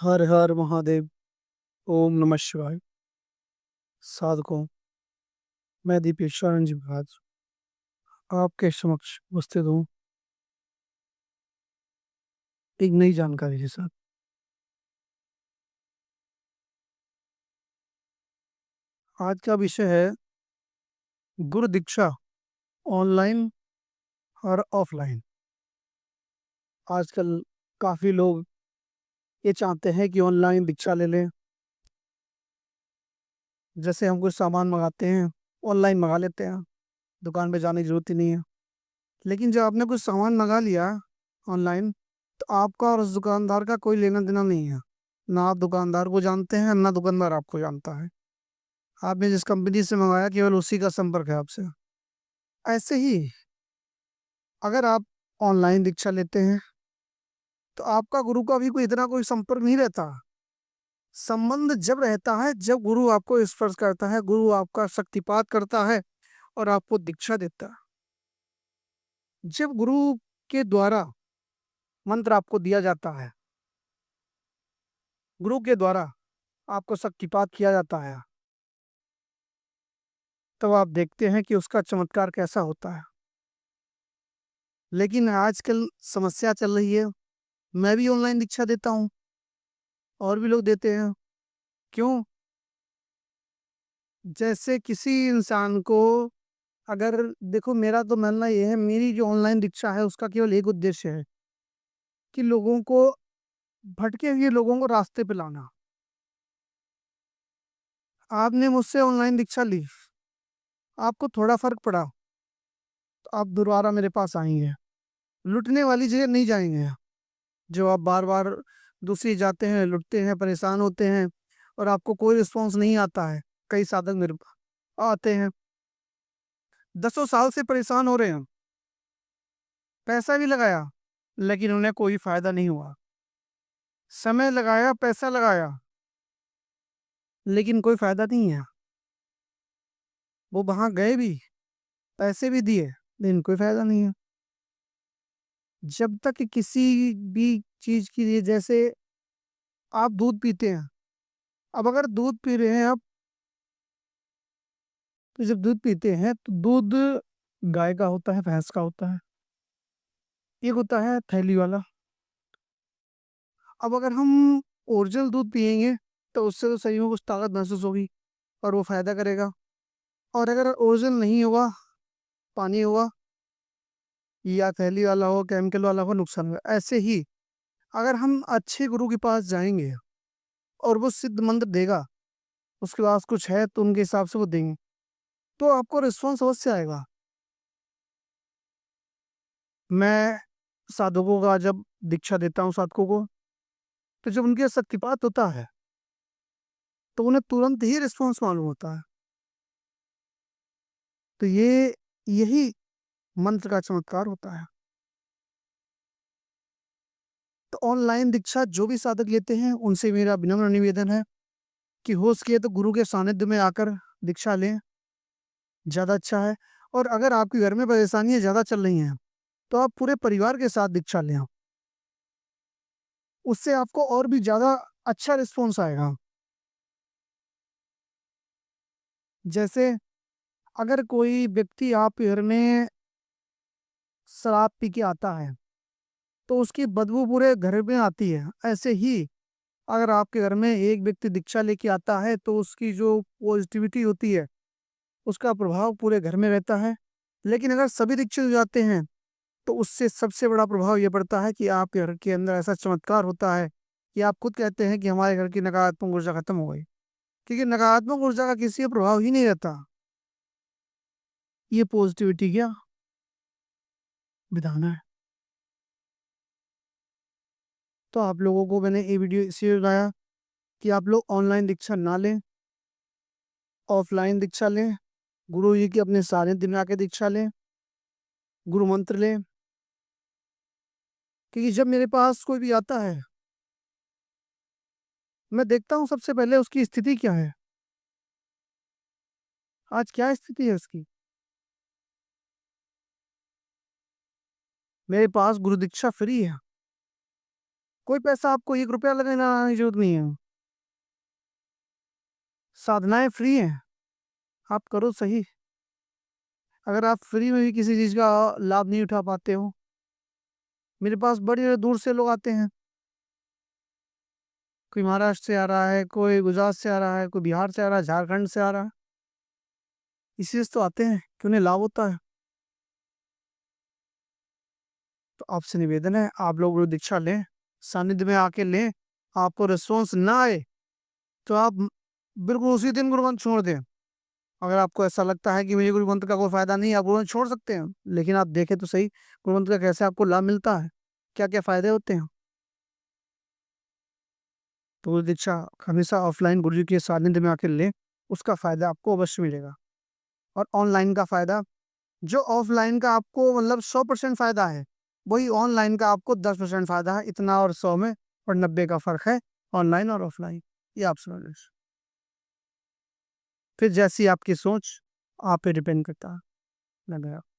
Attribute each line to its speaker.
Speaker 1: हर हर महादेव। ओम नमः शिवाय। साधकों, मैं दीपेश्वर जी महाराज आपके समक्ष उपस्थित हूँ एक नई जानकारी के साथ। आज का विषय है गुरु दीक्षा, ऑनलाइन और ऑफलाइन। आजकल काफी लोग ये चाहते हैं कि ऑनलाइन दीक्षा ले लें। जैसे हम कुछ सामान मंगाते हैं, ऑनलाइन मंगा लेते हैं, दुकान पे जाने की जरूरत ही नहीं है। लेकिन जब आपने कुछ सामान मंगा लिया ऑनलाइन, तो आपका और उस दुकानदार का कोई लेना देना नहीं है। ना आप दुकानदार को जानते हैं, ना दुकानदार आपको जानता है। आपने जिस कंपनी से मंगाया केवल उसी का संपर्क है आपसे। ऐसे ही अगर आप ऑनलाइन दीक्षा लेते हैं तो आपका गुरु का भी कोई इतना कोई संपर्क नहीं रहता। संबंध जब रहता है जब गुरु आपको स्पर्श करता है, गुरु आपका शक्तिपात करता है और आपको दीक्षा देता है। जब गुरु के द्वारा मंत्र आपको दिया जाता है, गुरु के द्वारा आपको शक्तिपात किया जाता है, तब आप देखते हैं कि उसका चमत्कार कैसा होता है। लेकिन आजकल समस्या चल रही है, मैं भी ऑनलाइन दीक्षा देता हूँ और भी लोग देते हैं। क्यों? जैसे किसी इंसान को, अगर देखो, मेरा तो मानना ये है, मेरी जो ऑनलाइन दीक्षा है उसका केवल एक उद्देश्य है कि लोगों को, भटके हुए लोगों को रास्ते पे लाना। आपने मुझसे ऑनलाइन दीक्षा ली, आपको थोड़ा फर्क पड़ा, तो आप दोबारा मेरे पास आएंगे। लुटने वाली जगह नहीं जाएंगे जो आप बार बार दूसरी जाते हैं, लुटते हैं, परेशान होते हैं और आपको कोई रिस्पॉन्स नहीं आता है। कई साधक मेरे पास आते हैं, 10 साल से परेशान हो रहे हैं, पैसा भी लगाया लेकिन उन्हें कोई फायदा नहीं हुआ। समय लगाया, पैसा लगाया, लेकिन कोई फायदा नहीं है। वो वहां गए भी, पैसे भी दिए, लेकिन कोई फायदा नहीं है। जब तक किसी भी चीज की लिए, जैसे आप दूध पीते हैं, अब अगर दूध पी रहे हैं आप, तो जब दूध पीते हैं तो दूध गाय का होता है, भैंस का होता है, एक होता है थैली वाला। अब अगर हम ओरिजिनल दूध पियेंगे तो उससे तो शरीर में कुछ ताकत महसूस होगी और वो फायदा करेगा। और अगर ओरिजिनल नहीं होगा, पानी होगा या थैली वाला हो, केमिकल वाला हो, नुकसान होगा। ऐसे ही अगर हम अच्छे गुरु के पास जाएंगे और वो सिद्ध मंत्र देगा, उसके पास कुछ है तो उनके हिसाब से वो देंगे, तो आपको रिस्पॉन्स अवश्य आएगा। मैं साधकों का जब दीक्षा देता हूँ साधकों को, तो जब उनके शक्तिपात होता है तो उन्हें तुरंत ही रिस्पॉन्स मालूम होता है। तो ये यही मंत्र का चमत्कार होता है। तो ऑनलाइन दीक्षा जो भी साधक लेते हैं उनसे मेरा विनम्र निवेदन है कि हो सके तो गुरु के सानिध्य में आकर दीक्षा लें, ज़्यादा अच्छा है। और अगर आपके घर में परेशानियां ज़्यादा चल रही हैं तो आप पूरे परिवार के साथ दीक्षा लें, उससे आपको और भी ज़्यादा अच्छा रिस्पॉन्स आएगा। जैसे अगर कोई व्यक्ति आपके घर में शराब पी के आता है तो उसकी बदबू पूरे घर में आती है। ऐसे ही अगर आपके घर में एक व्यक्ति दीक्षा लेके आता है तो उसकी जो पॉजिटिविटी होती है, उसका प्रभाव पूरे घर में रहता है। लेकिन अगर सभी दीक्षित हो जाते हैं तो उससे सबसे बड़ा प्रभाव यह पड़ता है कि आपके घर के अंदर ऐसा चमत्कार होता है कि आप खुद कहते हैं कि हमारे घर की नकारात्मक ऊर्जा खत्म हो गई। क्योंकि नकारात्मक ऊर्जा का किसी पर प्रभाव ही नहीं रहता। ये पॉजिटिविटी क्या विधान है। तो आप लोगों को मैंने ये वीडियो इसलिए बनाया कि आप लोग ऑनलाइन दीक्षा ना लें, ऑफलाइन दीक्षा लें, गुरु जी की अपने सानिध्य में आके दीक्षा लें, गुरु मंत्र लें। क्योंकि जब मेरे पास कोई भी आता है, मैं देखता हूँ सबसे पहले उसकी स्थिति क्या है, आज क्या स्थिति है उसकी। मेरे पास गुरु दीक्षा फ्री है, कोई पैसा आपको 1 रुपया लगाना की जरूरत नहीं है। साधनाएं फ्री हैं, आप करो सही। अगर आप फ्री में भी किसी चीज का लाभ नहीं उठा पाते हो, मेरे पास बड़ी बड़ी दूर से लोग आते हैं, कोई महाराष्ट्र से आ रहा है, कोई गुजरात से आ रहा है, कोई बिहार से आ रहा है, झारखंड से आ रहा है। इसी से तो आते हैं कि उन्हें लाभ होता है। तो आपसे निवेदन है, आप लोग गुरु दीक्षा लें, सानिध्य में आके लें। आपको रिस्पॉन्स ना आए तो आप बिल्कुल उसी दिन गुरु ग्रंथ छोड़ दें। अगर आपको ऐसा लगता है कि मुझे गुरु ग्रंथ का कोई फायदा नहीं है, आप गुरु ग्रंथ छोड़ सकते हैं, लेकिन आप देखें तो सही गुरु ग्रंथ का कैसे आपको लाभ मिलता है, क्या क्या फायदे होते हैं। तो गुरु दीक्षा हमेशा ऑफलाइन गुरु जी के सानिध्य में आके लें, उसका फायदा आपको अवश्य मिलेगा। और ऑनलाइन का फायदा, जो ऑफलाइन का आपको मतलब 100% फायदा है, वही ऑनलाइन का आपको 10% फायदा है। इतना और 100 में और 90 का फर्क है ऑनलाइन और ऑफलाइन, ये आप समझ लीजिए। फिर जैसी आपकी सोच, आप पे डिपेंड करता है। धन्यवाद।